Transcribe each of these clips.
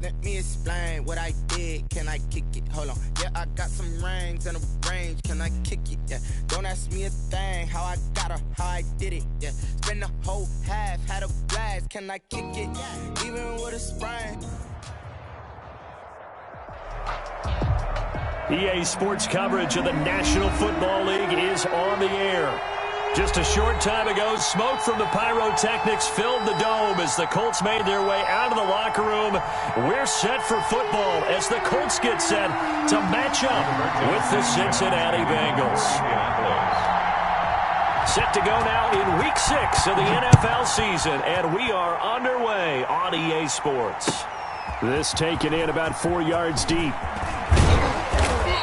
Let me explain what I did. Can I kick it? Hold on. Yeah, I got some rings and a range. Can I kick it? Yeah. Don't ask me a thing. How I got her, how I did it. Yeah. Spend the whole half, had a blast. Can I kick it? Even with a sprain. EA Sports coverage of the National Football League is on the air. Just a short time ago, smoke from the pyrotechnics filled the dome as the Colts made their way out of the locker room. We're set for football as the Colts get set to match up with the Cincinnati Bengals. Set to go now in Week 6 of the NFL season, and we are underway on EA Sports. This taken in about 4 yards deep.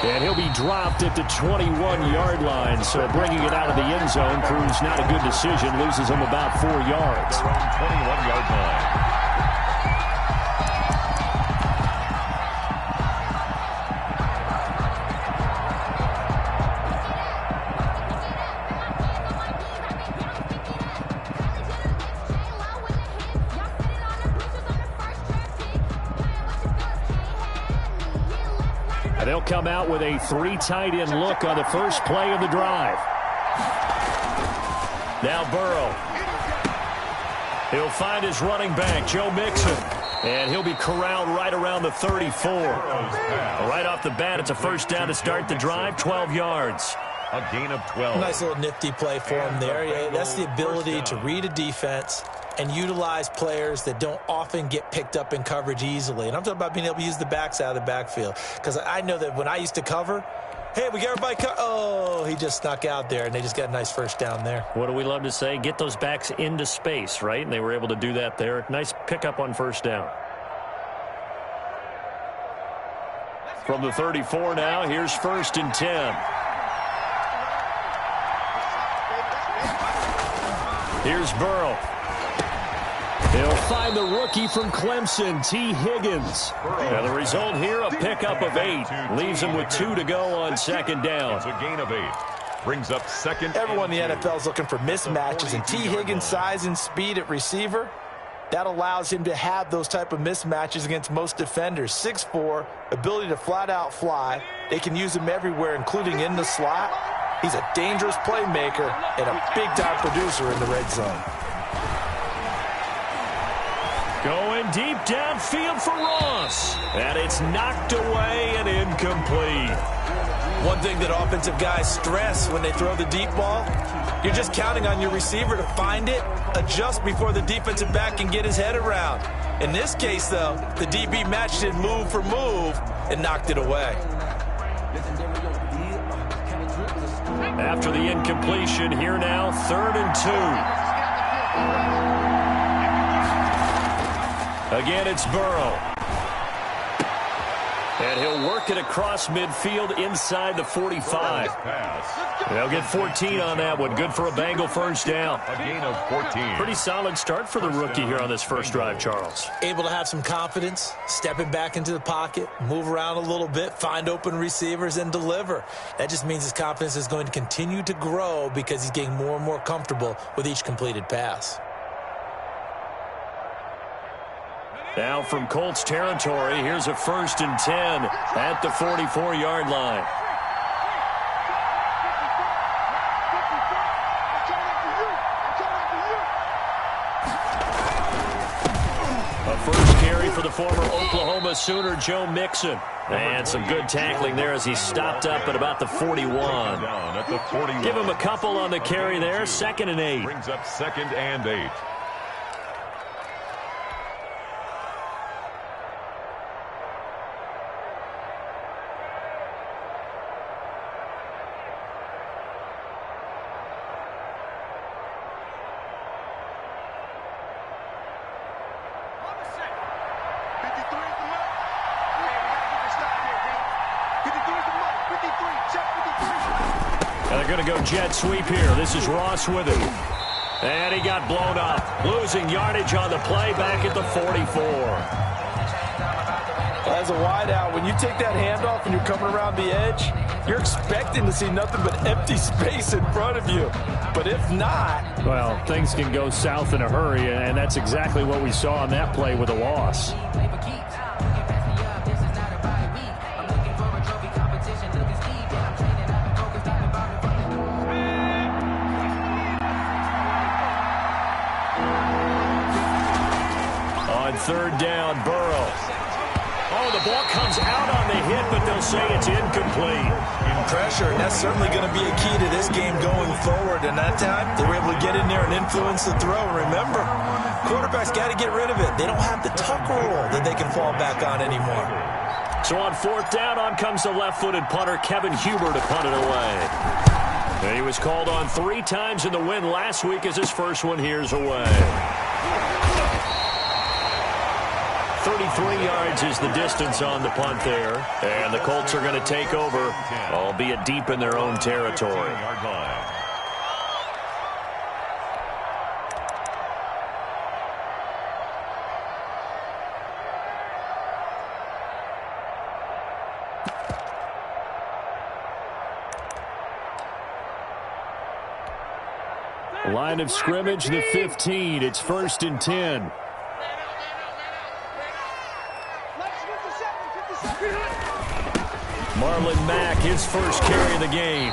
And he'll be dropped at the 21-yard line, so bringing it out of the end zone proves not a good decision, loses him about 4 yards. 21-yard line. They'll come out with a 3 tight end look on the first play of the drive. Now Burrow. He'll find his running back, Joe Mixon. And he'll be corralled right around the 34. Right off the bat, it's a first down to start the drive, 12 yards. A gain of 12. Nice little nifty play for him there. Yeah, that's the ability to read a defense and utilize players that don't often get picked up in coverage easily. And I'm talking about being able to use the backs out of the backfield. Because I know that when I used to cover, hey, we got everybody oh, he just snuck out there, and they just got a nice first down there. What do we love to say? Get those backs into space, right? And they were able to do that there. Nice pickup on first down. From the 34 now, here's 1st and 10. Here's Burrow. He'll find the rookie from Clemson, T. Higgins. Now the result here, a pickup of 8. Leaves him with 2 to go on second down. It's a gain of 8. Brings up second. Everyone in the NFL is looking for mismatches, and T. Higgins' size and speed at receiver, that allows him to have those type of mismatches against most defenders. 6'4", ability to flat-out fly. They can use him everywhere, including in the slot. He's a dangerous playmaker and a big-time producer in the red zone. Going deep downfield for Ross. And it's knocked away and incomplete. One thing that offensive guys stress when they throw the deep ball, you're just counting on your receiver to find it, adjust before the defensive back can get his head around. In this case, though, the DB matched it move for move and knocked it away. After the incompletion, here now, 3rd and 2. Again, it's Burrow. And he'll work it across midfield inside the 45. They'll get 14 on that one. Good for a Bengal first down. A gain of 14. Pretty solid start for the rookie here on this first drive, Charles. Able to have some confidence, stepping back into the pocket, move around a little bit, find open receivers, and deliver. That just means his confidence is going to continue to grow because he's getting more and more comfortable with each completed pass. Now from Colts territory, here's a 1st and 10 at the 44-yard line. A first carry for the former Oklahoma Sooner, Joe Mixon. And some good tackling there as he stopped up at about the 41. Give him a couple on the carry there, 2nd and 8. Brings up 2nd and 8. They're going to go jet sweep here. This is Ross with it. And he got blown up. Losing yardage on the play back at the 44. As a wideout, when you take that handoff and you're coming around the edge, you're expecting to see nothing but empty space in front of you. But if not... well, things can go south in a hurry, and that's exactly what we saw on that play with a loss. third down. Burrow. Oh, the ball comes out on the hit, but they'll say it's incomplete. Pressure, and that's certainly going to be a key to this game going forward. And that time, they were able to get in there and influence the throw. Remember, quarterbacks got to get rid of it. They don't have the tuck rule that they can fall back on anymore. So on fourth down, on comes the left-footed punter, Kevin Huber, to punt it away. And he was called on 3 times in the win last week as his first one here's away. 33 yards is the distance on the punt there. And the Colts are going to take over, albeit deep in their own territory. Line of scrimmage, the 15. It's 1st and 10. Marlon Mack, his first carry of the game.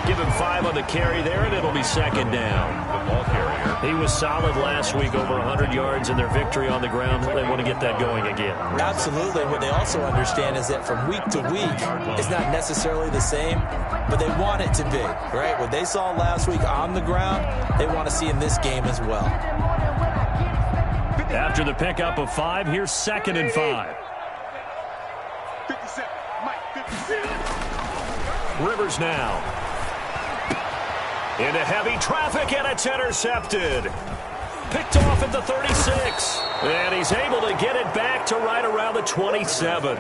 Give him 5 on the carry there, and it'll be 2nd down. The ball carrier. He was solid last week, over 100 yards in their victory on the ground. They want to get that going again. Absolutely. What they also understand is that from week to week, it's not necessarily the same, but they want it to be, right? What they saw last week on the ground, they want to see in this game as well. After the pickup of 5, here's 2nd and 5. 57, Mike, 57. Rivers now. Into heavy traffic, and it's intercepted. Picked off at the 36. And he's able to get it back to right around the 27.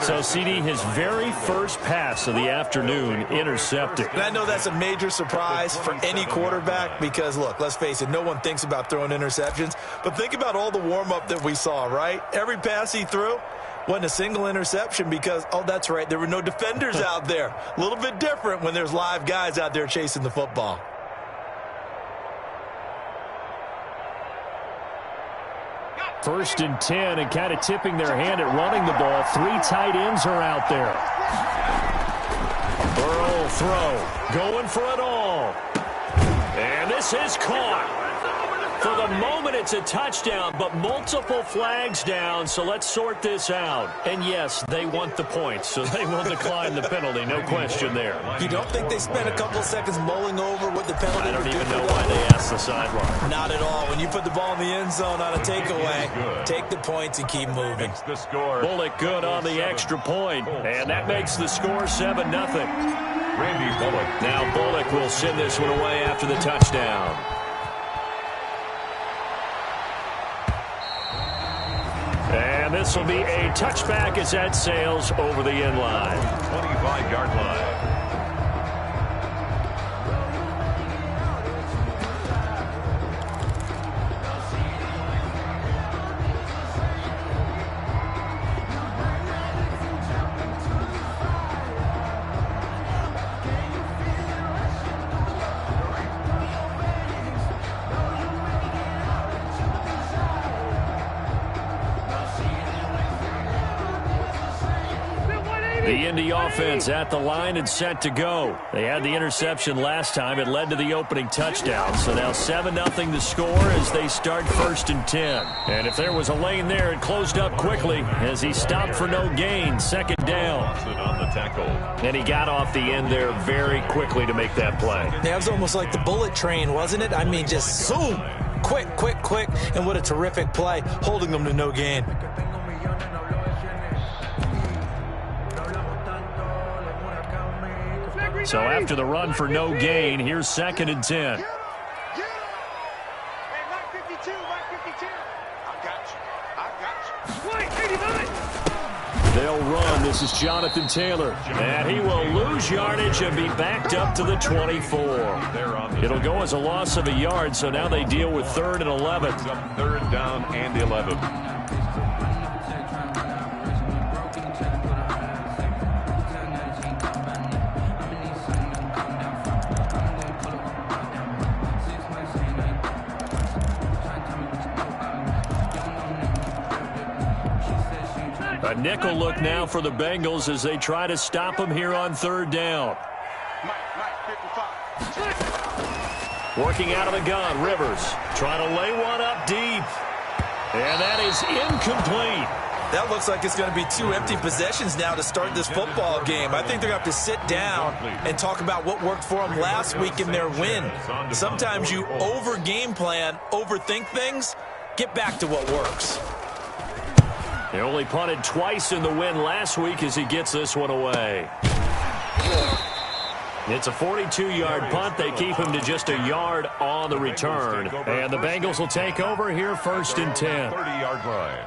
So, CD, his very first pass of the afternoon intercepted. And I know that's a major surprise for any quarterback because, look, let's face it, no one thinks about throwing interceptions. But think about all the warm-up that we saw, right? Every pass he threw wasn't a single interception because, oh, that's right, there were no defenders out there. A little bit different when there's live guys out there chasing the football. First and 10, and kind of tipping their hand at running the ball. 3 tight ends are out there. Burrow throw, going for it all. And this is caught. For the moment, it's a touchdown, but multiple flags down, so let's sort this out. And yes, they want the points, so they will decline the penalty, no question there. You don't think they spent a couple seconds mulling over what the penalty I don't would even do know for why them? they asked the sideline. Not at all. When you put the ball in the end zone on a takeaway, take the points and keep moving. Makes the score. Bullock good on the extra point, and that makes the score 7-0. Randy Bullock. Now Bullock will send this one away after the touchdown. And this will be a touchback as that sails over the end line. 25-yard line. The Indy offense at the line and set to go. They had the interception last time. It led to the opening touchdown. So now 7-0 the score as they start 1st and 10. And if there was a lane there, it closed up quickly as he stopped for no gain. 2nd down. On the tackle. And he got off the end there very quickly to make that play. That was almost like the bullet train, wasn't it? I mean, just zoom. Quick, quick, quick. And what a terrific play, holding them to no gain. So after the run for no gain, here's 2nd and 10. Hey, Mike 52, Mike 52. I got you. 89. They'll run. This is Jonathan Taylor. And he will lose yardage and be backed up to the 24. It'll go as a loss of a yard, so now they deal with 3rd and 11. 3rd down and 11. A nickel look now for the Bengals as they try to stop him here on 3rd down. Mike 55. Working out of the gun, Rivers trying to lay one up deep. And that is incomplete. That looks like it's going to be 2 empty possessions now to start this football game. I think they're going to have to sit down and talk about what worked for them last week in their win. Sometimes you over-game plan, overthink things. Get back to what works. They only punted twice in the win last week as he gets this one away. It's a 42-yard punt. They keep him to just a yard on the return. And the Bengals will take over here 1st and 10. 30-yard line.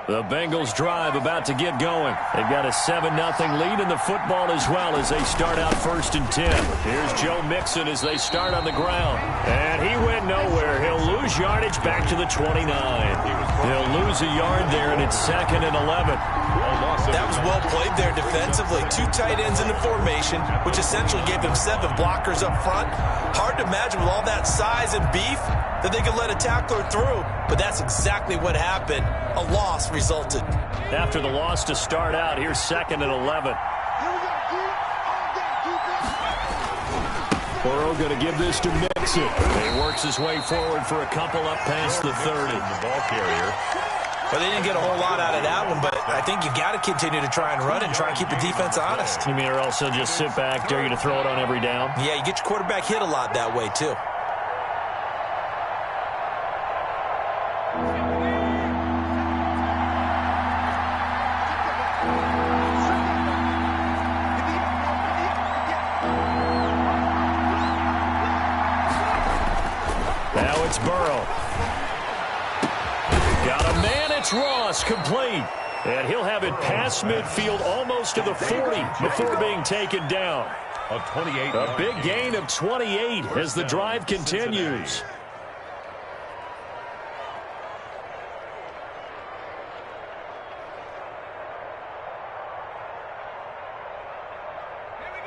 The Bengals drive about to get going. They've got a 7-0 lead in the football as well as they start out 1st and 10. Here's Joe Mixon as they start on the ground. And he went nowhere. He'll lose yardage back to the 29. He'll lose a yard there, and it's 2nd and 11. That was well played there defensively. 2 tight ends in the formation, which essentially gave them 7 blockers up front. Hard to imagine with all that size and beef that they could let a tackler through, but that's exactly what happened. A loss resulted. After the loss to start out, here's 2nd and 11. Burrow going to give this to Mixon. He works his way forward for a couple up past the 30. The ball carrier. Well, they didn't get a whole lot out of that one, but I think you got to continue to try and run and try and keep the defense honest. You mean or else he'll just sit back, dare you to throw it on every down? Yeah, you get your quarterback hit a lot that way, too. Now it's Burrow. Got a man, it's Ross, complete. And he'll have it past midfield almost to the 40 before being taken down. A big gain of 28 as the drive continues.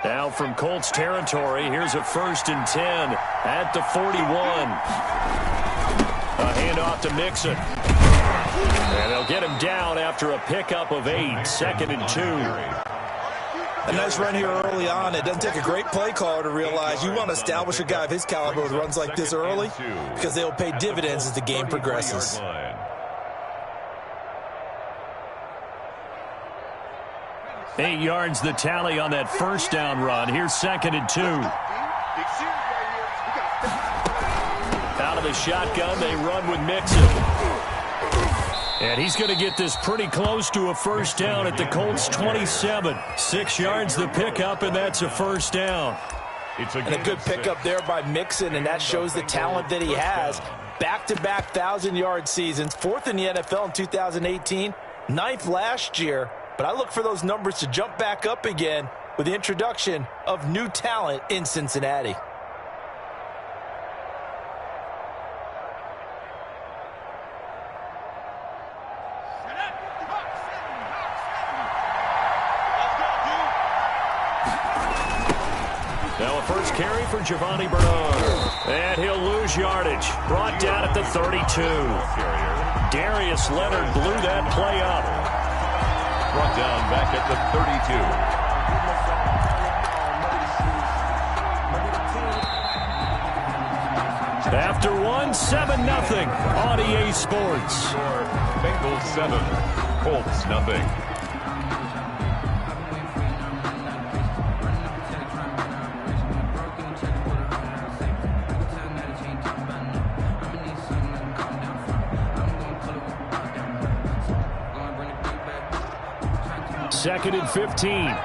Now from Colts territory, here's a 1st and 10 at the 41. A handoff to Mixon. And they'll get him down after a pickup of 8, 2nd and 2. A nice run here early on. It doesn't take a great play caller to realize you want to establish a guy of his caliber with runs like this early because they'll pay dividends as the game progresses. 8 yards the tally on that 1st down run. Here's 2nd and 2. Out of the shotgun, they run with Mixon. And he's going to get this pretty close to a 1st down at the Colts 27. 6 yards the pickup, and that's a 1st down. And a good pickup there by Mixon, and that shows the talent that he has. Back-to-back 1,000-yard seasons, 4th in the NFL in 2018, 9th last year. But I look for those numbers to jump back up again with the introduction of new talent in Cincinnati. Now a first carry for Giovanni Bernard. And he'll lose yardage. Brought down at the 32. Darius Leonard blew that play up. Brought down back at the 32. After one, 7-0 on EA Sports. Bengals 7, Colts nothing. Second and 15.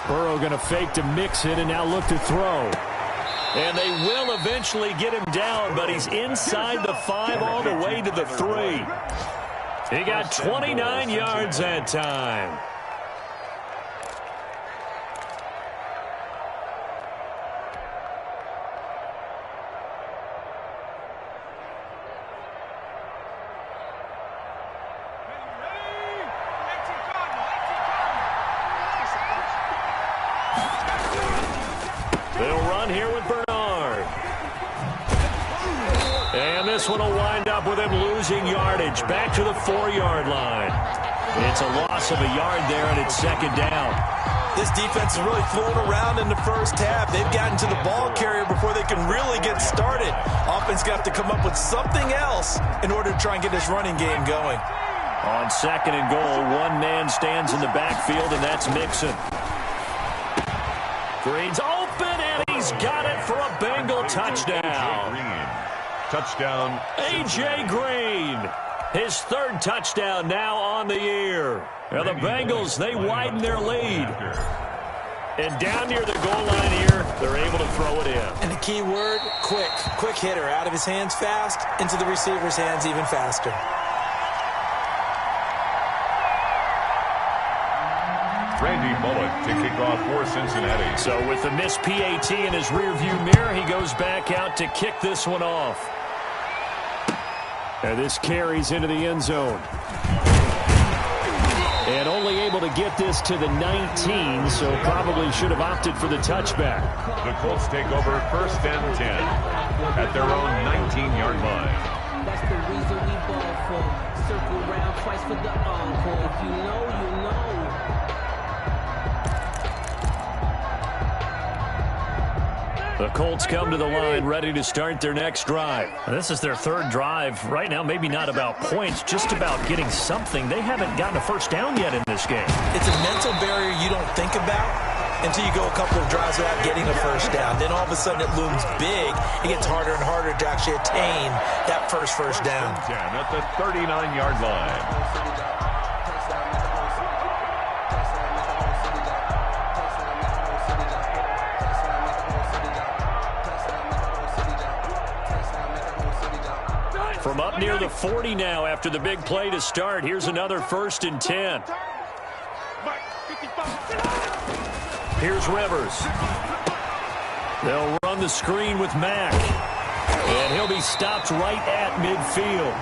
Burrow going to fake to Mixon and now look to throw. And they will eventually get him down, but he's inside the 5 all the way to the 3. He got 29 yards that time. They'll run here with Bernard. one will wind up with him losing yardage. Back to the 4-yard line. It's a loss of a yard there, and it's second down. This defense is really flown around in the first half. They've gotten to the ball carrier before they can really get started. Offense got to come up with something else in order to try and get this running game going. On second and goal, one man stands in the backfield, and that's Mixon. Green's open, and he's got it for a Bengal touchdown. Touchdown. A.J. Green, his third touchdown now on the year. Now the Bengals, they widen their lead. And down near the goal line here, they're able to throw it in. And the key word, quick. Quick hitter, out of his hands fast, into the receiver's hands even faster. Randy Bullock to kick off for Cincinnati. So with the missed PAT in his rearview mirror, he goes back out to kick this one off. And this carries into the end zone. And only able to get this to the 19, so probably should have opted for the touchback. The Colts take over first and 10 at their own 19-yard line. That's the reason we ball for. Circle round twice for the encore. If you know, you know. The Colts come to the line ready to start their next drive. This is their third drive. Right now, maybe not about points, just about getting something. They haven't gotten a first down yet in this game. It's a mental barrier you don't think about until you go a couple of drives without getting a first down. Then all of a sudden it looms big. It gets harder and harder to actually attain that first down. 10 at the 39-yard line. From up near the 40 now after the big play to start. Here's another first and 10. Here's Rivers. They'll run the screen with Mack. And he'll be stopped right at midfield.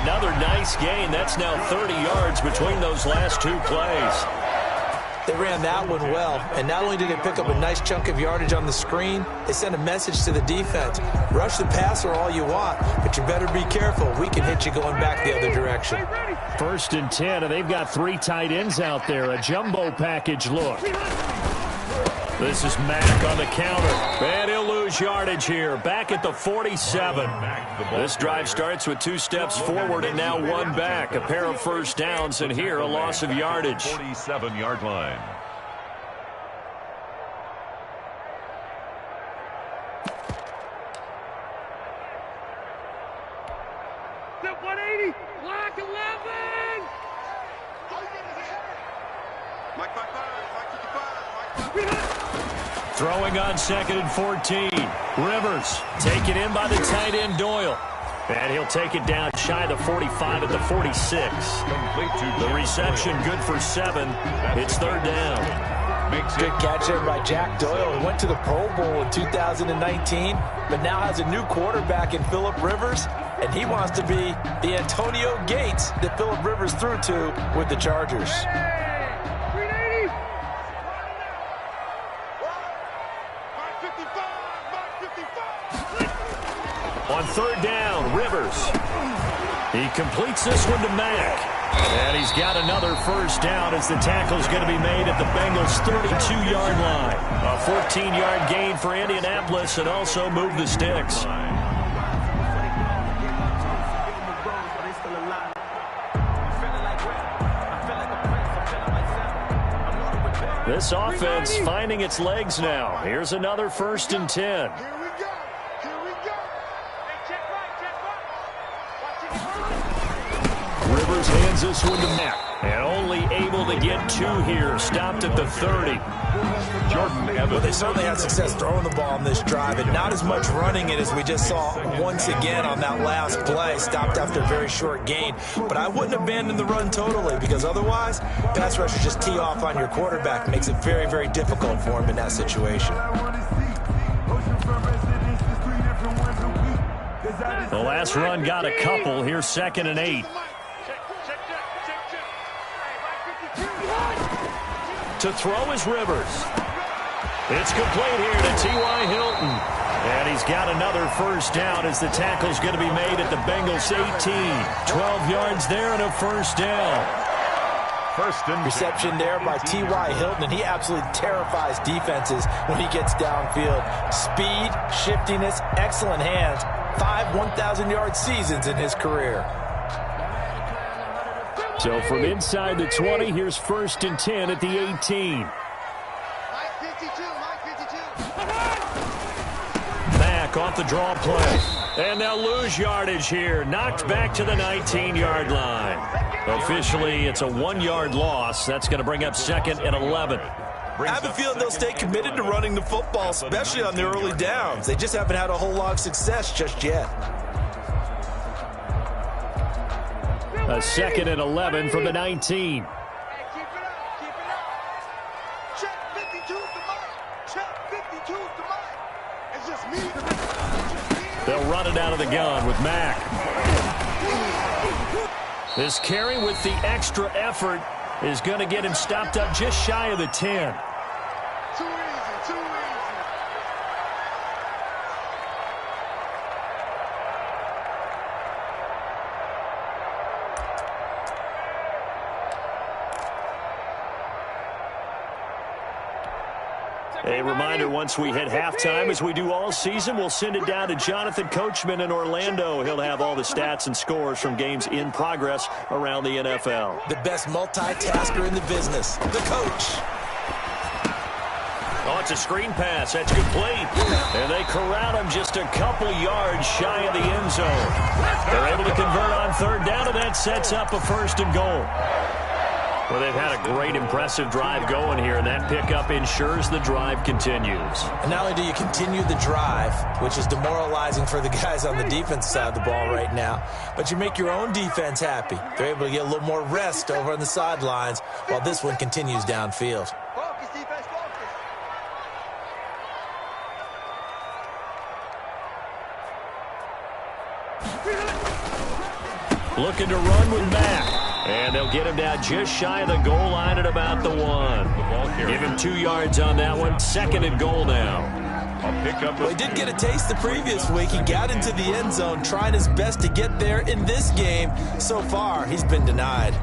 Another nice gain. That's now 30 yards between those last two plays. They ran that one well, and not only did they pick up a nice chunk of yardage on the screen, they sent a message to the defense. Rush the passer all you want, but you better be careful. We can hit you going back the other direction. First and 10, and they've got three tight ends out there. A jumbo package look. This is Mack on the counter, and he'll lose yardage here. Back at the 47. This drive starts with 2 steps forward and now 1 back. A pair of first downs, and here a loss of yardage. 47-yard line. Step 180. Block 11. Mike 55. Mike 55. Throwing on second and 14. Rivers taken in by the tight end Doyle. And he'll take it down shy of the 45 at the 46. The reception good for 7. It's third down. Good catch there by Jack Doyle. He went to the Pro Bowl in 2019, but now has a new quarterback in Phillip Rivers, and he wants to be the Antonio Gates that Phillip Rivers threw to with the Chargers. On third down, Rivers. He completes this one to Mack. And he's got another first down as the tackle's going to be made at the Bengals' 32-yard line. A 14-yard gain for Indianapolis and also move the sticks. This offense finding its legs now. Here's another first and 10. Rivers hands this one to Mack. And only able to get 2 here. Stopped at the 30. Jordan Evans. Well, they certainly had success throwing the ball on this drive, and not as much running it as we just saw once again on that last play. Stopped after a very short gain. But I wouldn't abandon the run totally, because otherwise, pass rushers just tee off on your quarterback. Makes it very, very difficult for him in that situation. The last run got a couple. Here's second and 8. To throw is Rivers. It's complete here to T.Y. Hilton. And he's got another first down as the tackle's going to be made at the Bengals 18. 12 yards there and a first down. First and Reception there by T.Y. Hilton, and he absolutely terrifies defenses when he gets downfield. Speed, shiftiness, excellent hands. 5 1,000-yard seasons in his career. So from inside the 20, here's first and 10 at the 18. Mack off the draw play. And they'll lose yardage here. Knocked back to the 19-yard line. Officially, it's a 1-yard loss. That's going to bring up second and 11. I have a feeling they'll stay committed to running the football, especially on the early downs. They just haven't had a whole lot of success just yet. A second and 11 from the 19. They'll run it out of the gun with Mack. This carry with the extra effort is going to get him stopped up just shy of the 10. Too easy, too easy. A reminder, once we hit halftime, as we do all season, we'll send it down to Jonathan Coachman in Orlando. He'll have all the stats and scores from games in progress around the NFL. The best multitasker in the business, the coach. Oh, it's a screen pass. That's complete. And they corral him just a couple yards shy of the end zone. They're able to convert on third down, and that sets up a first and goal. Well, they've had a great, impressive drive going here, and that pickup ensures the drive continues. And not only do you continue the drive, which is demoralizing for the guys on the defense side of the ball right now, but you make your own defense happy. They're able to get a little more rest over on the sidelines while this one continues downfield. Focus, defense, focus. Looking to run with Mack. And they'll get him down just shy of the goal line at about the 1. Give him 2 yards on that one. Second and goal now. Well, he did get a taste the previous week. He got into the end zone, trying his best to get there in this game. So far, he's been denied.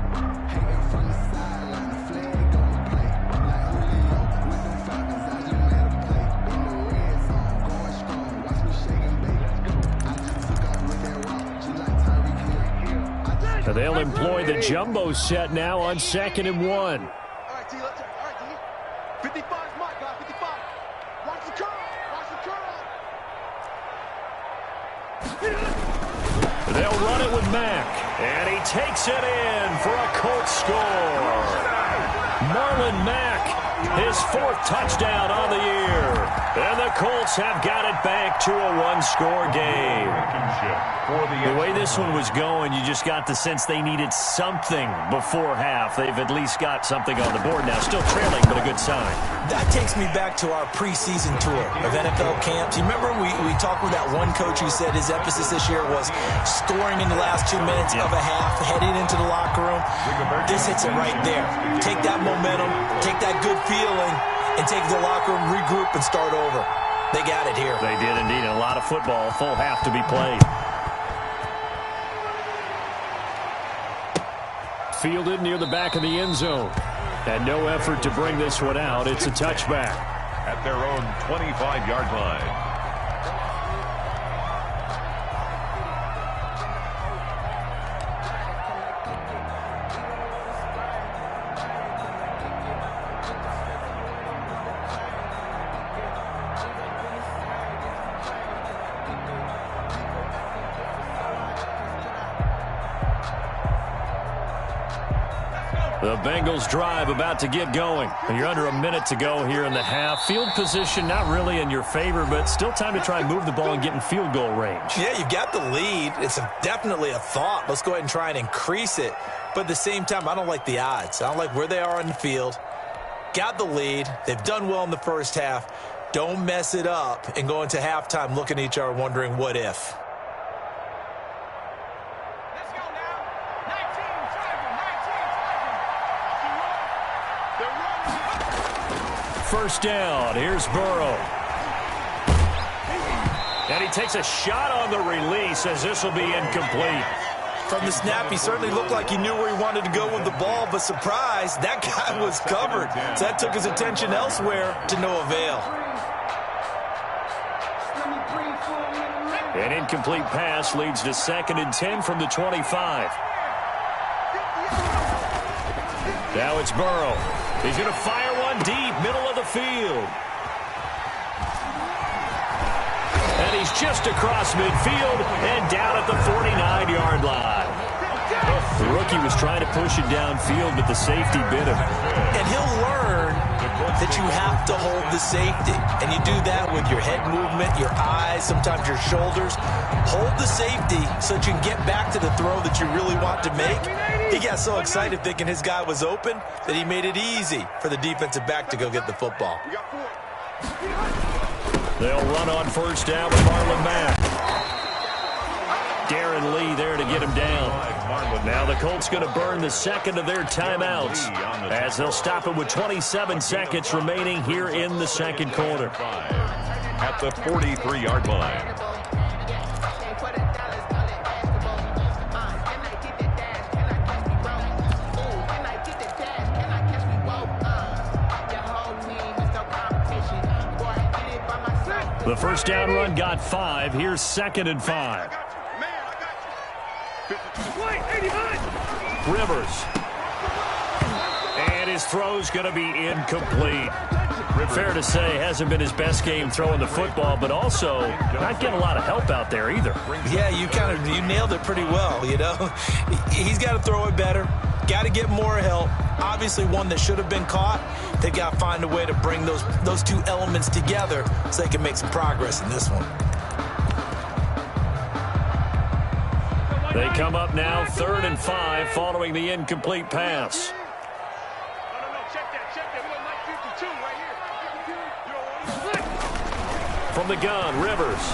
They'll employ the jumbo set now on second and 1. All right, T, let's check. All right, T. 55's my guy, 55. Watch the curl. Watch the curl. They'll run it with Mack. And he takes it in for a Colts score. Marlon Mack, his 4th touchdown on the year. And the Colts have got it back to a 1-score game. The way this one was going, you just got the sense they needed something before half. They've at least got something on the board now. Still trailing, but a good sign. That takes me back to our preseason tour of NFL camps. You remember we talked with that one coach who said his emphasis this year was scoring in the last 2 minutes of a half, heading into the locker room. This hits it right there. Take that momentum, take that good feeling, and take the locker room, regroup, and start over. They got it here. They did indeed. A lot of football, a full half to be played. Fielded near the back of the end zone. And no effort to bring this one out. It's a touchback. At their own 25-yard line. The Bengals drive about to get going. You're under a minute to go here in the half. Field position not really in your favor, but still time to try and move the ball and get in field goal range. Yeah, you've got the lead. It's definitely a thought. Let's go ahead and try and increase it. But at the same time, I don't like the odds. I don't like where they are on the field. Got the lead. They've done well in the first half. Don't mess it up and go into halftime looking at each other wondering what if. First down. Here's Burrow. And he takes a shot on the release as this will be incomplete. From the snap, he certainly looked like he knew where he wanted to go with the ball, but surprise, that guy was covered. So that took his attention elsewhere to no avail. An incomplete pass leads to 2nd and 10 from the 25. Now it's Burrow. He's going to fire one deep, middle of the field. And he's just across midfield and down at the 49-yard line. The rookie was trying to push it downfield, but the safety bit him. And he'll learn that you have to hold the safety. And you do that with your head movement, your eyes, sometimes your shoulders. Hold the safety so that you can get back to the throw that you really want to make. He got so excited thinking his guy was open that he made it easy for the defensive back to go get the football. They'll run on first down with Marlon Mack. Darren Lee there to get him down. Now the Colts going to burn the second of their timeouts as they'll stop it with 27 seconds remaining here in the second quarter. At the 43-yard line. The first down run got 5. Here's 2nd and 5. Rivers. And his throw's going to be incomplete. Fair to say, hasn't been his best game throwing the football, but also not getting a lot of help out there either. Yeah, you nailed it pretty well, you know. He's got to throw it better. Got to get more help. Obviously one that should have been caught. They've got to find a way to bring those two elements together so they can make some progress in this one. They come up now 3rd and 5 following the incomplete pass. From the gun, Rivers.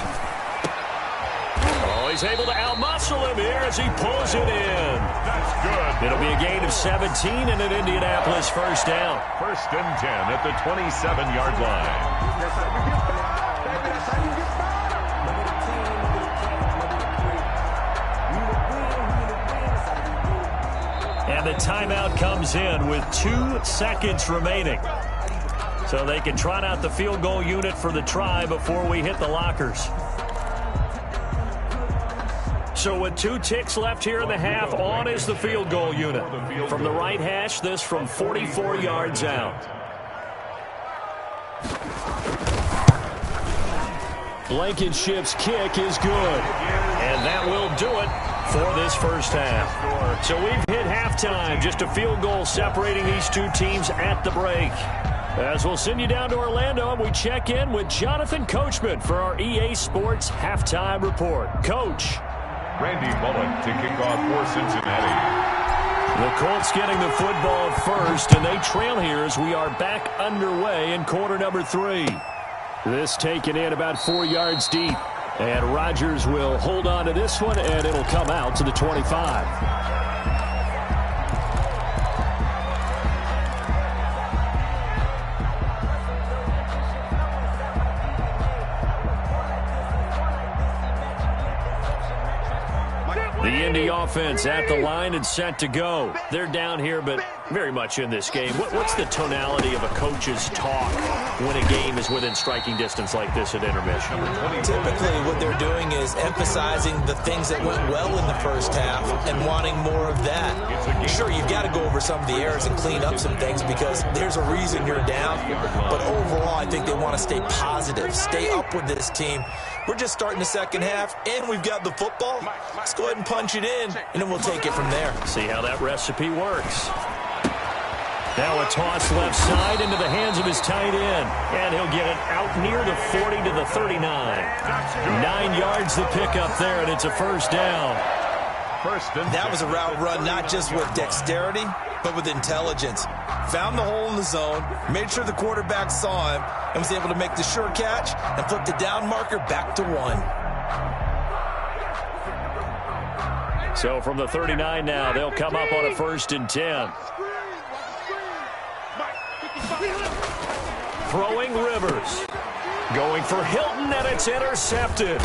Oh, he's able to outmuscle him here as he pulls it in. That's good. It'll be a gain of 17 and an Indianapolis first down. 1st and 10 at the 27-yard line. And the timeout comes in with 2 seconds remaining. So they can trot out the field goal unit for the try before we hit the lockers. So with 2 ticks left here in the half, on is the field goal unit. From the right hash, this from 44 yards out. Blankenship's kick is good. And that will do it for this first half. So we've hit halftime. Just a field goal separating these two teams at the break. As we'll send you down to Orlando, and we check in with Jonathan Coachman for our EA Sports Halftime Report. Coach. Randy Bullock to kick off for Cincinnati. The Colts getting the football first, and they trail here as we are back underway in quarter number 3. This taken in about 4 yards deep. And Rodgers will hold on to this one, and it'll come out to the 25. The Indy offense at the line and set to go. They're down here, but very much in this game. What's the tonality of a coach's talk when a game is within striking distance like this at intermission? Typically, what they're doing is emphasizing the things that went well in the first half and wanting more of that. Sure, you've got to go over some of the errors and clean up some things because there's a reason you're down. But overall, I think they want to stay positive, stay up with this team. We're just starting the second half, and we've got the football. Let's go ahead and punch it in, and then we'll take it from there. See how that recipe works. Now a toss left side into the hands of his tight end. And he'll get it out near the 40 to the 39. 9 yards the pickup there, and it's a first down. That was a route run not just with dexterity, but with intelligence. Found the hole in the zone, made sure the quarterback saw him, and was able to make the sure catch and flip the down marker back to 1. So from the 39 now, they'll come up on a 1st and 10. Throwing Rivers. Going for Hilton, and it's intercepted.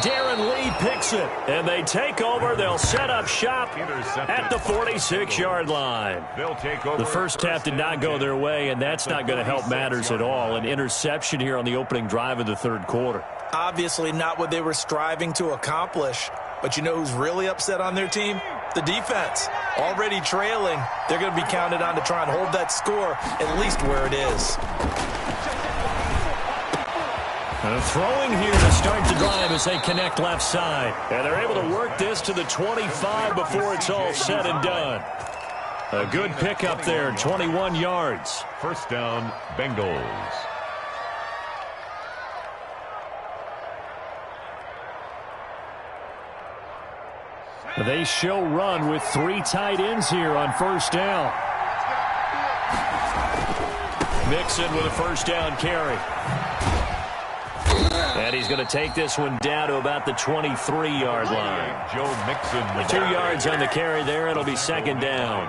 Darren Lee picks it, and they take over. They'll set up shop at the 46-yard line. They'll take over. The first half did not go their way, and that's not going to help matters at all. An interception here on the opening drive of the third quarter. Obviously not what they were striving to accomplish. But you know who's really upset on their team? The defense. Already trailing. They're going to be counted on to try and hold that score at least where it is. And throwing here to start the drive as they connect left side. And they're able to work this to the 25 before it's all said and done. A good pickup there, 21 yards. First down, Bengals. They show run with 3 tight ends here on first down. Mixon with a first down carry. And he's going to take this one down to about the 23-yard line. Joe Mixon. 2 yards on the carry there. It'll be second down.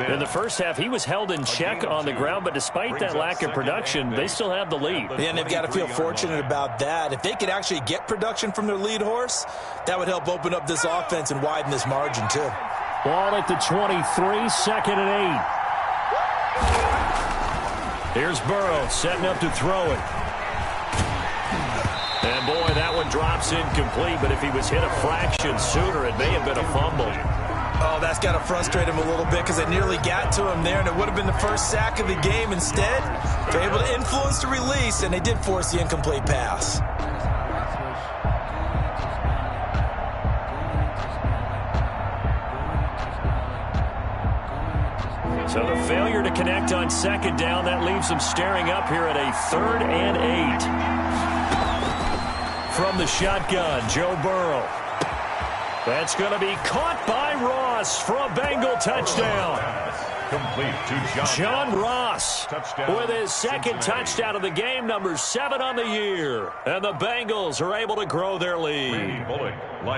In the first half, he was held in check on the ground, but despite that lack of production, they still have the lead. And they've got to feel fortunate about that. If they could actually get production from their lead horse, that would help open up this offense and widen this margin, too. Ball at the 23, second and 8. Here's Burrow setting up to throw it. And, boy, that one drops incomplete, but if he was hit a fraction sooner, it may have been a fumble. Oh, that's got to frustrate him a little bit because they nearly got to him there, and it would have been the first sack of the game. Instead, they're able to influence the release, and they did force the incomplete pass. So the failure to connect on second down, that leaves them staring up here at a 3rd and 8. From the shotgun, Joe Burrow. That's going to be caught by Ross for a Bengal touchdown. Complete to John Ross with his second touchdown of the game, number 7 on the year. And the Bengals are able to grow their lead.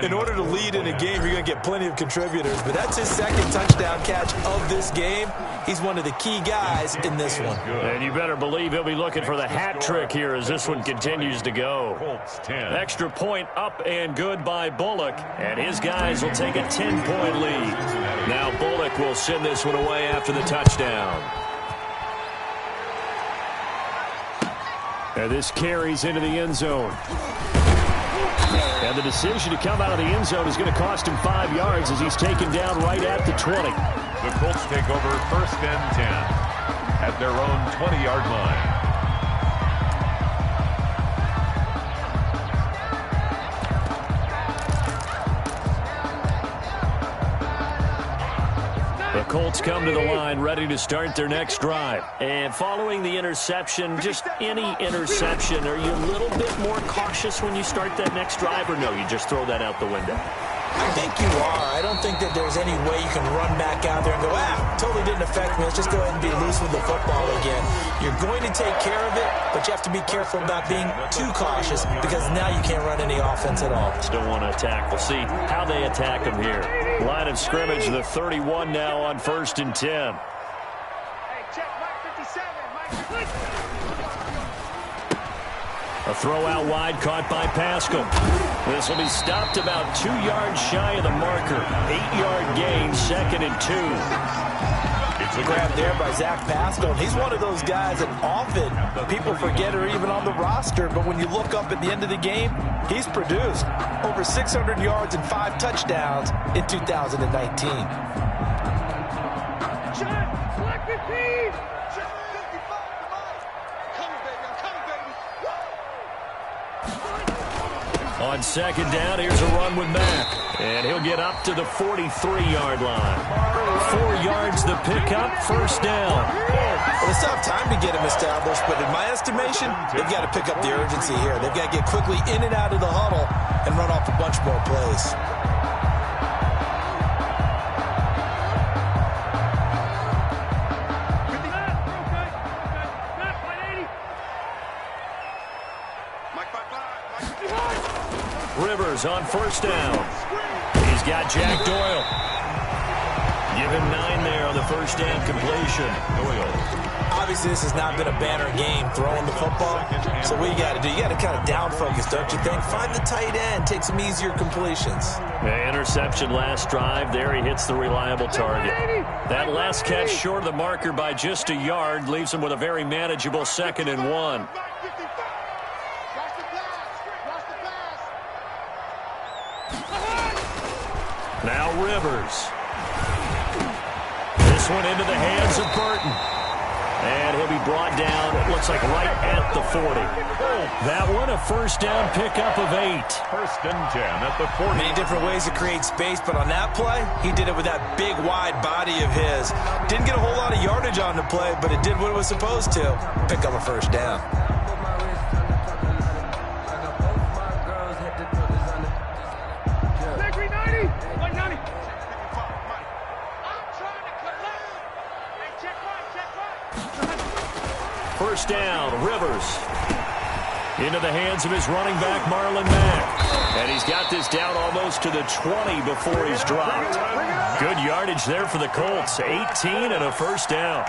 In order to lead in a game, you're going to get plenty of contributors, but that's his second touchdown catch of this game. He's one of the key guys in this one. And you better believe he'll be looking for the hat trick here as this one continues to go. Extra point up and good by Bullock, and his guys will take a 10-point lead. Now Bullock will send this one away after the touchdown. And this carries into the end zone. And the decision to come out of the end zone is going to cost him 5 yards as he's taken down right at the 20. The Colts take over first and 10 at their own 20-yard line. The Colts come to the line ready to start their next drive. And following the interception, just any interception, are you a little bit more cautious when you start that next drive, or no, you just throw that out the window? I think you are. I don't think that there's any way you can run back out there and go, totally didn't affect me. Let's just go ahead and be loose with the football again. You're going to take care of it, but you have to be careful about being too cautious because now you can't run any offense at all. Still want to attack. We'll see how they attack them here. Line of scrimmage, the 31 now on first and 10. Hey, check Mike 57. Mike 57. A throw out wide caught by Pascal. This will be stopped about 2 yards shy of the marker. 8-yard gain, second and 2. It's a grab there by Zach Pascal. He's one of those guys that often people forget are even on the roster, but when you look up at the end of the game, he's produced over 600 yards and 5 touchdowns in 2019. Black 15. On second down, here's a run with Mack. And he'll get up to the 43-yard line. 4 yards the pickup, first down. Well, it's tough time to get him established, but in my estimation, they've got to pick up the urgency here. They've got to get quickly in and out of the huddle and run off a bunch more plays. Rivers on first down. He's got Jack Doyle. Give him 9 there on the first down completion. Doyle. obviously this has not been a banner game throwing the football. So what you got to do, you got to kind of down focus, don't you think? Find the tight end, take some easier completions. Yeah, interception last drive. There he hits the reliable target. That last catch short of the marker by just a yard leaves him with a very manageable 2nd and 1. Now Rivers. This one into the hands of Burton. And he'll be brought down, it looks like right at the 40. That one a first down pickup of 8. First and 10 at the 40. Many different ways to create space, but on that play, he did it with that big, wide body of his. Didn't get a whole lot of yardage on the play, but it did what it was supposed to. Pick up a first down. First down, Rivers. Into the hands of his running back, Marlon Mack. And he's got this down almost to the 20 before he's dropped. Good yardage there for the Colts. 18 and a first down.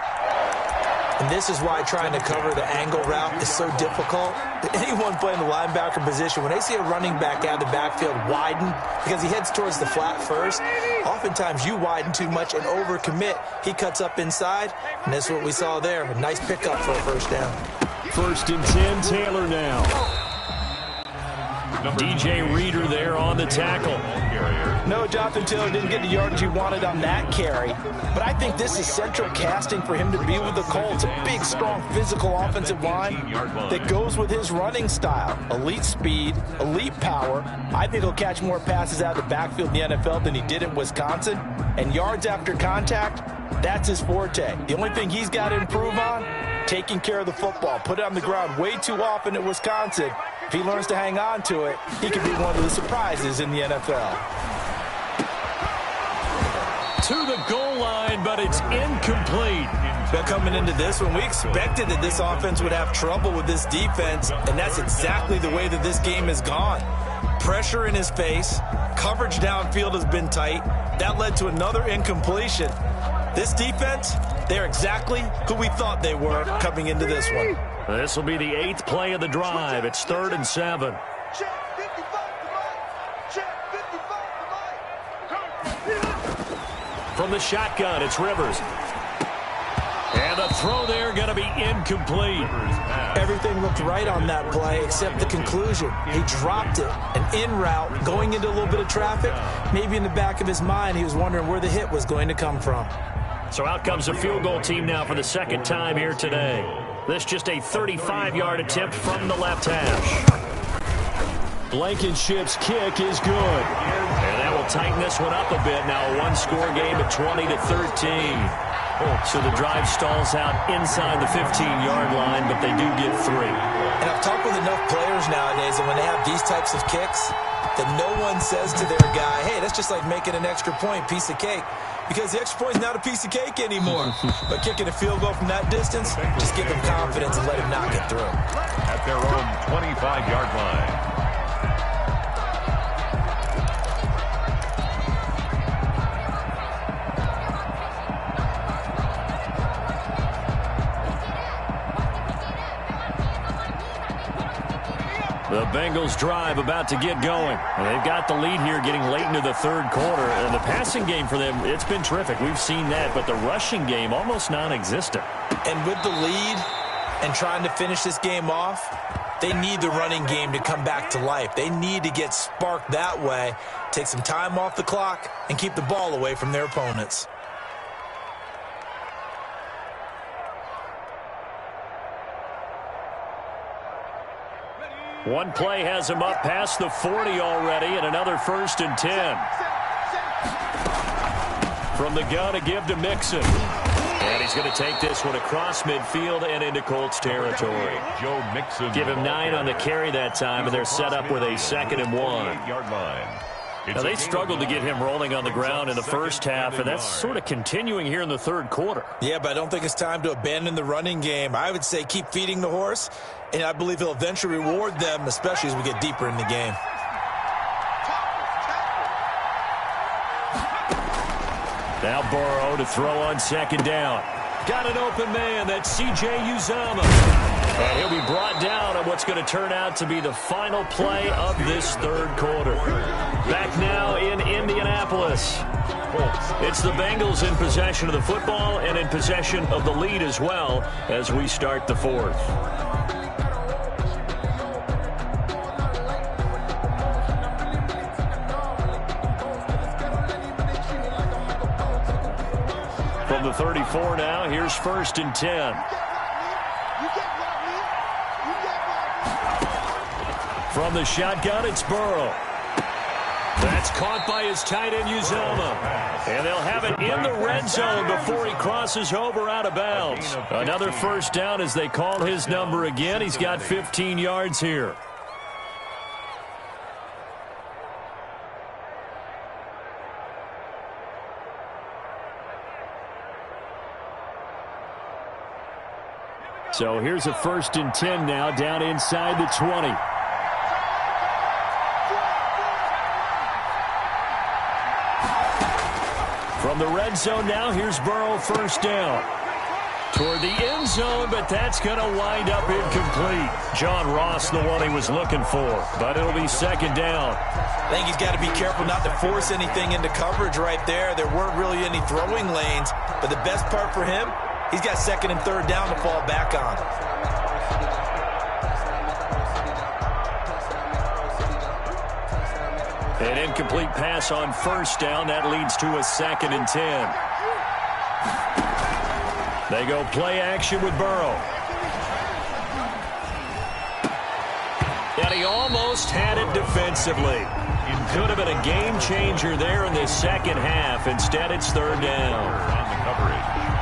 And this is why trying to cover the angle route is so difficult. Anyone playing the linebacker position, when they see a running back out of the backfield widen because he heads towards the flat first, oftentimes you widen too much and overcommit. He cuts up inside, and that's what we saw there. A nice pickup for a first down. First and 10, Taylor now. DJ Reader there on the tackle. No, Jonathan Taylor didn't get the yardage he wanted on that carry. But I think this is central casting for him to be with the Colts. A big, strong, physical offensive line that goes with his running style. Elite speed, elite power. I think he'll catch more passes out of the backfield in the NFL than he did in Wisconsin. And yards after contact, that's his forte. The only thing he's got to improve on, taking care of the football. Put it on the ground way too often at Wisconsin. If he learns to hang on to it, he could be one of the surprises in the NFL. To the goal line, but it's incomplete. But coming into this one, we expected that this offense would have trouble with this defense, and that's exactly the way that this game has gone. Pressure in his face, coverage downfield has been tight. That led to another incompletion. This defense, they're exactly who we thought they were coming into this one. This will be the 8th play of the drive. It's 3rd and 7. From the shotgun, it's Rivers. And the throw there going to be incomplete. Everything looked right on that play except the conclusion. He dropped it. An in route, going into a little bit of traffic. Maybe in the back of his mind, he was wondering where the hit was going to come from. So out comes a field goal team now for the 2nd time here today. This just a 35-yard attempt from the left hash. Blankenship's kick is good. And that will tighten this one up a bit. Now a one-score game at 20-13. So the drive stalls out inside the 15-yard line, but they do get 3. And I've talked with enough players nowadays, and when they have these types of kicks, that no one says to their guy, hey, that's just like making an extra point, piece of cake. Because the extra point is not a piece of cake anymore. But kicking a field goal from that distance, just give them confidence and let him knock it through. At their own 25-yard line. The Bengals drive about to get going. And they've got the lead here getting late into the 3rd quarter. And the passing game for them, it's been terrific. We've seen that. But the rushing game, almost non-existent. And with the lead and trying to finish this game off, they need the running game to come back to life. They need to get sparked that way, take some time off the clock, and keep the ball away from their opponents. One play has him up past the 40 already, and another 1st and 10. From the gun, a give to Mixon. And he's going to take this one across midfield and into Colts territory. Joe Mixon. Give him 9 on the carry that time, and they're set up with a 2nd and 1. Yard line. Now, they struggled to get him rolling on the ground in the first half, and that's sort of continuing here in the 3rd quarter. Yeah, but I don't think it's time to abandon the running game. I would say keep feeding the horse, and I believe he'll eventually reward them, especially as we get deeper in the game. Now Burrow to throw on 2nd down. Got an open man. That's C.J. Uzomah. And he'll be brought down on what's going to turn out to be the final play of this third quarter. Back now in Indianapolis. It's the Bengals in possession of the football and in possession of the lead as well as we start the fourth. From the 34 now, here's 1st and 10. From the shotgun, it's Burrow. That's caught by his tight end, Uzomah. And they'll have it in the red zone before he crosses over out of bounds. Another first down as they call his number again. He's got 15 yards here. So here's a 1st and 10 now down inside the 20. From the red zone now, here's Burrow, 1st down. Toward the end zone, but that's going to wind up incomplete. John Ross, the one he was looking for, but it'll be 2nd down. I think he's got to be careful not to force anything into coverage right there. There weren't really any throwing lanes, but the best part for him, he's got 2nd and 3rd down to fall back on. An incomplete pass on 1st down. That leads to a 2nd and 10. They go play action with Burrow. And he almost had it defensively. Could have been a game changer there in the second half. Instead, it's 3rd down. On the coverage.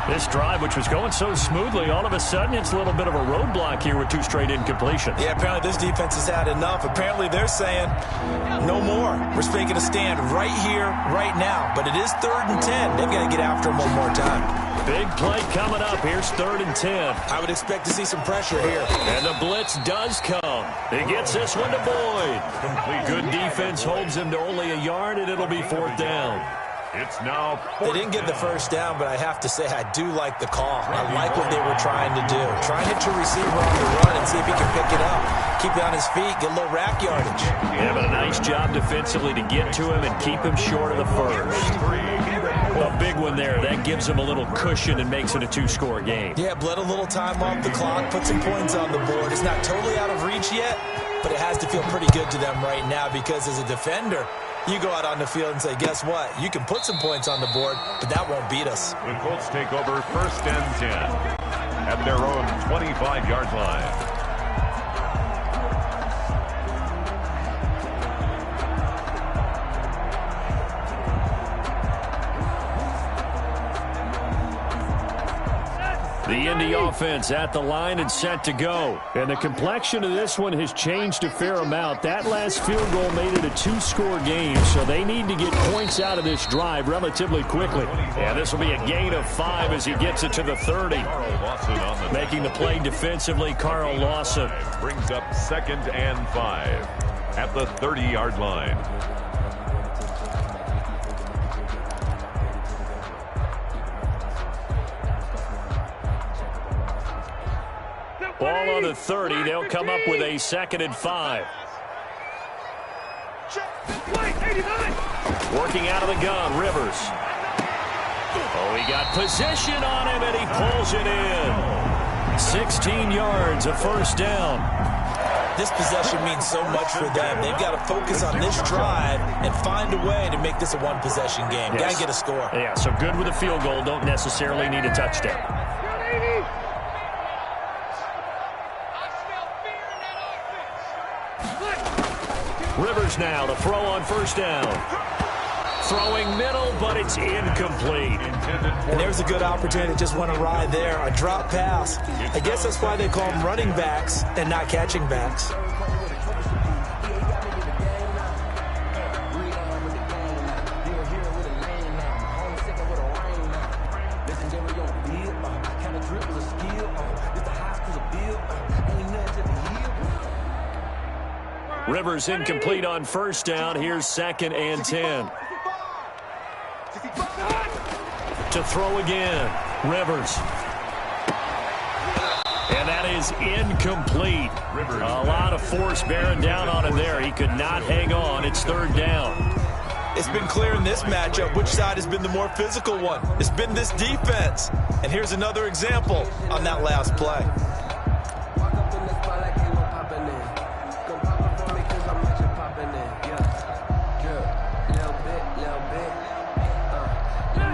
This drive, which was going so smoothly, all of a sudden it's a little bit of a roadblock here with 2 straight incompletions. Yeah, apparently this defense has had enough. Apparently they're saying, no more. We're making a stand right here, right now. But it is 3rd and 10. They've got to get after him one more time. Big play coming up. Here's 3rd and 10. I would expect to see some pressure here. And the blitz does come. He gets this one to Boyd. Good defense holds him to only a yard, and it'll be 4th down. It's now They didn't get the first down, but I have to say I do like the call. I like what they were trying to do. Try and hit your receiver on the run and see if he can pick it up. Keep it on his feet, get a little rack yardage. Yeah, but a nice job defensively to get to him and keep him short of the first. A big one there. That gives him a little cushion and makes it a 2-score game. Yeah, bled a little time off the clock, put some points on the board. It's not totally out of reach yet, but it has to feel pretty good to them right now because as a defender, you go out on the field and say, guess what? You can put some points on the board, but that won't beat us. The Colts take over 1st and 10 at their own 25-yard line. The Indy offense at the line and set to go. And the complexion of this one has changed a fair amount. That last field goal made it a 2-score game, so they need to get points out of this drive relatively quickly. And this will be a gain of 5 as he gets it to the 30. Making the play defensively, Carl Lawson. Brings up 2nd and 5 at the 30-yard line. Ball on the 30. They'll come up with a 2nd and 5. Working out of the gun, Rivers. Oh, he got position on him, and he pulls it in. 16 yards, a 1st down. This possession means so much for them. They've got to focus on this drive and find a way to make this a one-possession game. Got to get a score. Yeah, so good with a field goal. Don't necessarily need a touchdown. Rivers now to throw on 1st down. Throwing middle, but it's incomplete. And there's a good opportunity. Just want to ride there. A drop pass. I guess that's why they call them running backs and not catching backs. Rivers incomplete on 1st down. Here's 2nd and 10. To throw again. Rivers is incomplete. A lot of force bearing down on him there. He could not hang on. It's third down. It's been clear in this matchup which side has been the more physical one. It's been this defense. And here's another example on that last play.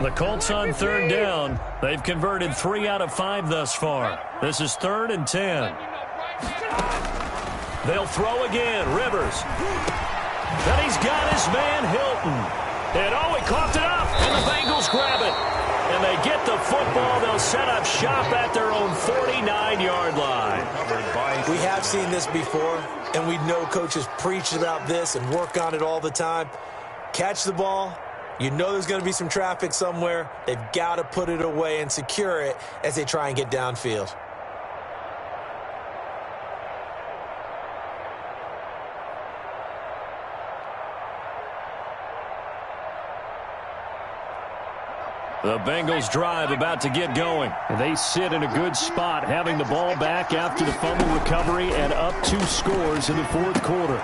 The Colts on third down. They've converted 3 out of 5 thus far. This is 3rd and 10. They'll throw again. Rivers. Then he's got his man Hilton. And he coughed it up. And the Bengals grab it. And they get the football. They'll set up shop at their own 49-yard line. We have seen this before, and we know coaches preach about this and work on it all the time. Catch the ball. You know there's going to be some traffic somewhere. They've got to put it away and secure it as they try and get downfield. The Bengals drive about to get going. They sit in a good spot, having the ball back after the fumble recovery and up 2 scores in the 4th quarter.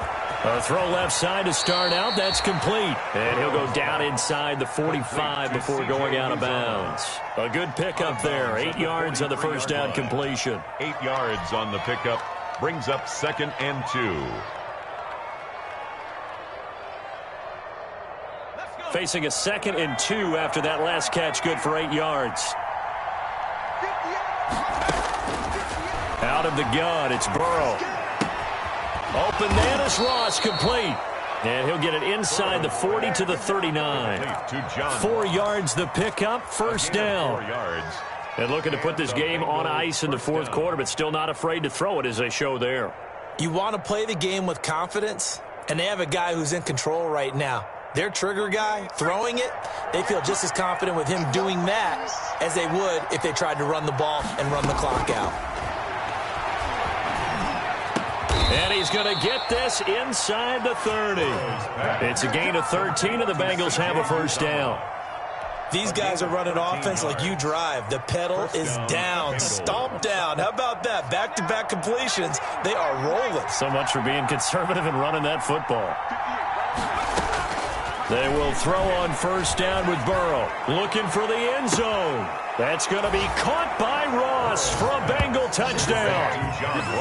A throw left side to start out. That's complete. And he'll go down inside the 45 before going out of bounds. A good pickup there. 8 yards on the first down completion. 8 yards on the pickup. Brings up 2nd and 2. Facing a 2nd and 2 after that last catch. Good for 8 yards. Out of the gun, it's Burrow. Open man is Ross, complete. And he'll get it inside the 40 to the 39. 4 yards the pickup, first down. 4 yards. And looking to put this game on ice in the 4th quarter, but still not afraid to throw it as they show there. You want to play the game with confidence, and they have a guy who's in control right now. Their trigger guy, throwing it, they feel just as confident with him doing that as they would if they tried to run the ball and run the clock out. And he's going to get this inside the 30. It's a gain of 13, and the Bengals have a first down. These guys are running offense like you drive. The pedal is down, stomp down. How about that? Back-to-back completions. They are rolling. So much for being conservative and running that football. They will throw on first down with Burrow. Looking for the end zone. That's going to be caught by Ross for a Bengal touchdown.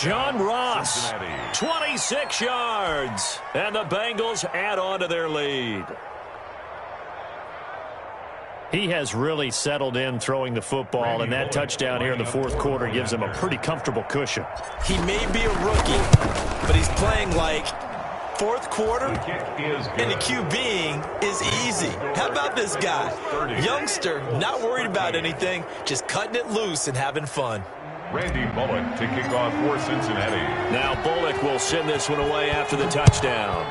John Ross, 26 yards. And the Bengals add on to their lead. He has really settled in throwing the football, and that touchdown here in the 4th quarter gives him a pretty comfortable cushion. He may be a rookie, but he's playing like 4th quarter, and the QBing is easy. How about this guy? Youngster, not worried about anything, just cutting it loose and having fun. Randy Bullock to kick off for Cincinnati. Now Bullock will send this one away after the touchdown.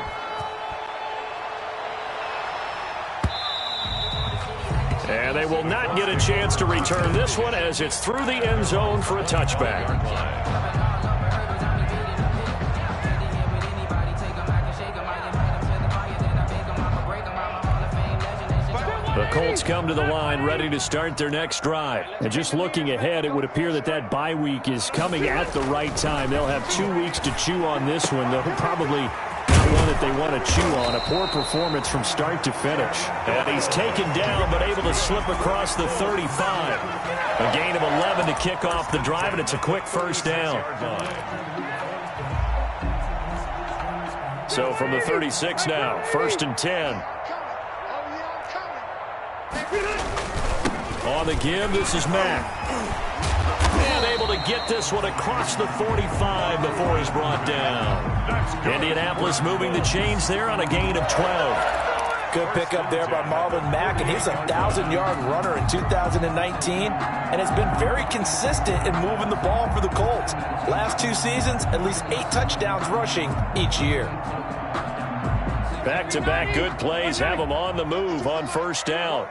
And they will not get a chance to return this one as it's through the end zone for a touchback. The Colts come to the line ready to start their next drive. And just looking ahead, it would appear that that bye week is coming at the right time. They'll have 2 weeks to chew on this one. They'll probably not one that they want to chew on. A poor performance from start to finish. And he's taken down but able to slip across the 35. A gain of 11 to kick off the drive, and it's a quick first down. So from the 36 now, 1st and 10. On the give, this is Mack. And able to get this one across the 45 before he's brought down. Indianapolis moving the chains there on a gain of 12. Good pickup there by Marlon Mack, and he's a 1,000-yard runner in 2019 and has been very consistent in moving the ball for the Colts. Last 2 seasons, at least 8 touchdowns rushing each year. Back-to-back good plays have them on the move on first down.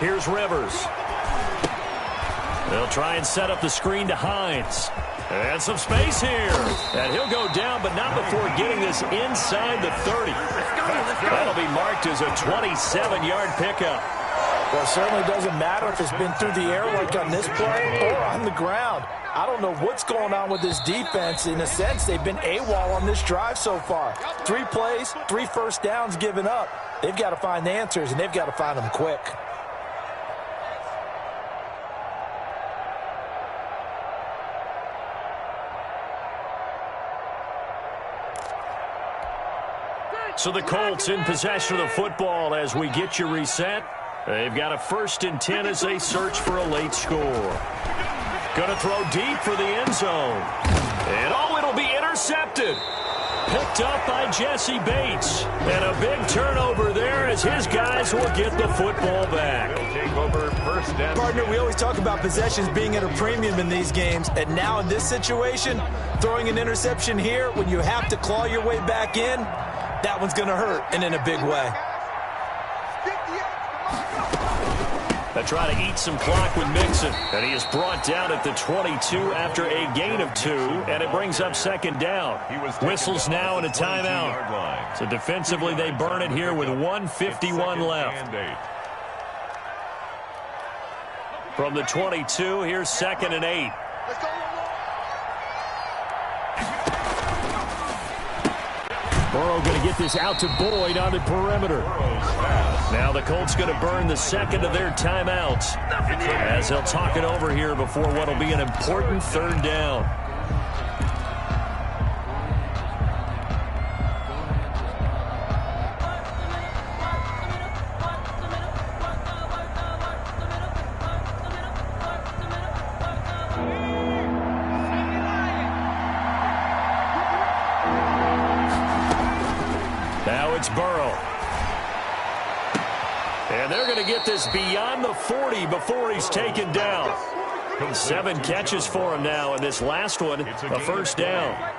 Here's Rivers. They'll try and set up the screen to Hines. And some space here. And he'll go down, but not before getting this inside the 30. That'll be marked as a 27-yard pickup. Well, it certainly doesn't matter if it's been through the air like on this play or on the ground. I don't know what's going on with this defense. In a sense, they've been AWOL on this drive so far. 3 plays, 3 first downs given up. They've got to find the answers, and they've got to find them quick. So the Colts in possession of the football as we get you reset. They've got a 1st and 10 as they search for a late score. Going to throw deep for the end zone. And it'll be intercepted. Picked up by Jesse Bates. And a big turnover there as his guys will get the football back. Take over 1st and Partner, we always talk about possessions being at a premium in these games. And now in this situation, throwing an interception here when you have to claw your way back in, that one's going to hurt, and in a big way. They try to eat some clock with Mixon, and he is brought down at the 22 after a gain of 2, and it brings up 2nd down. Whistles now and a timeout. So defensively, they burn it here with 1:51 left. From the 22, here's 2nd and 8. Burrow going to get this out to Boyd on the perimeter. Now the Colts going to burn the 2nd of their timeouts as they'll talk it over here before what will be an important 3rd down. Now it's Burrow. And they're going to get this beyond the 40 before he's taken down. 7 catches for him now, and this last one, a 1st down.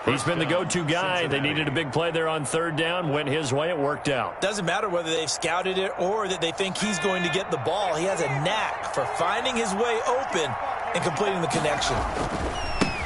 He's been the go-to guy. They needed a big play there on 3rd down. Went his way. It worked out. Doesn't matter whether they've scouted it or that they think he's going to get the ball. He has a knack for finding his way open and completing the connection.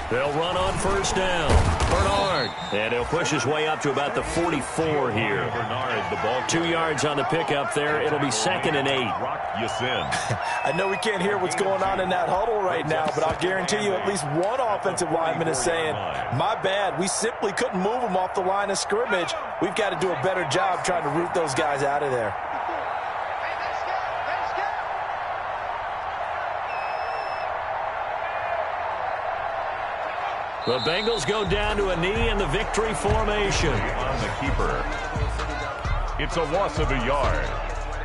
They'll run on 1st down. Bernard. And he'll push his way up to about the 44 here. Bernard, the ball 2 yards on the pickup there. It'll be 2nd and 8. I know we can't hear what's going on in that huddle right now, but I'll guarantee you at least one offensive lineman is saying, my bad, we simply couldn't move them off the line of scrimmage. We've got to do a better job trying to root those guys out of there. The Bengals go down to a knee in the victory formation. On the keeper. It's a loss of a yard.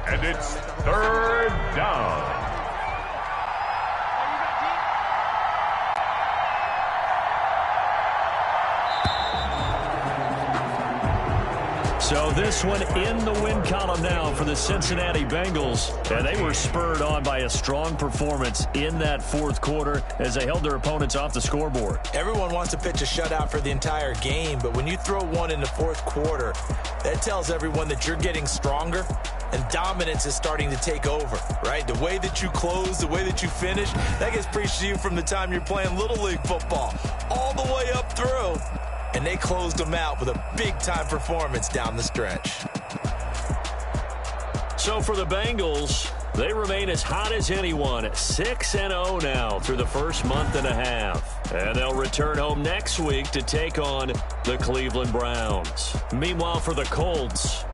And it's 3rd down. So this one in the win column now for the Cincinnati Bengals. And they were spurred on by a strong performance in that 4th quarter as they held their opponents off the scoreboard. Everyone wants to pitch a shutout for the entire game, but when you throw one in the 4th quarter, that tells everyone that you're getting stronger and dominance is starting to take over, right? The way that you close, the way that you finish, that gets preached to you from the time you're playing Little League football all the way up through. And they closed them out with a big-time performance down the stretch. So for the Bengals, they remain as hot as anyone, 6-0 now through the first month and a half. And they'll return home next week to take on the Cleveland Browns. Meanwhile, for the Colts,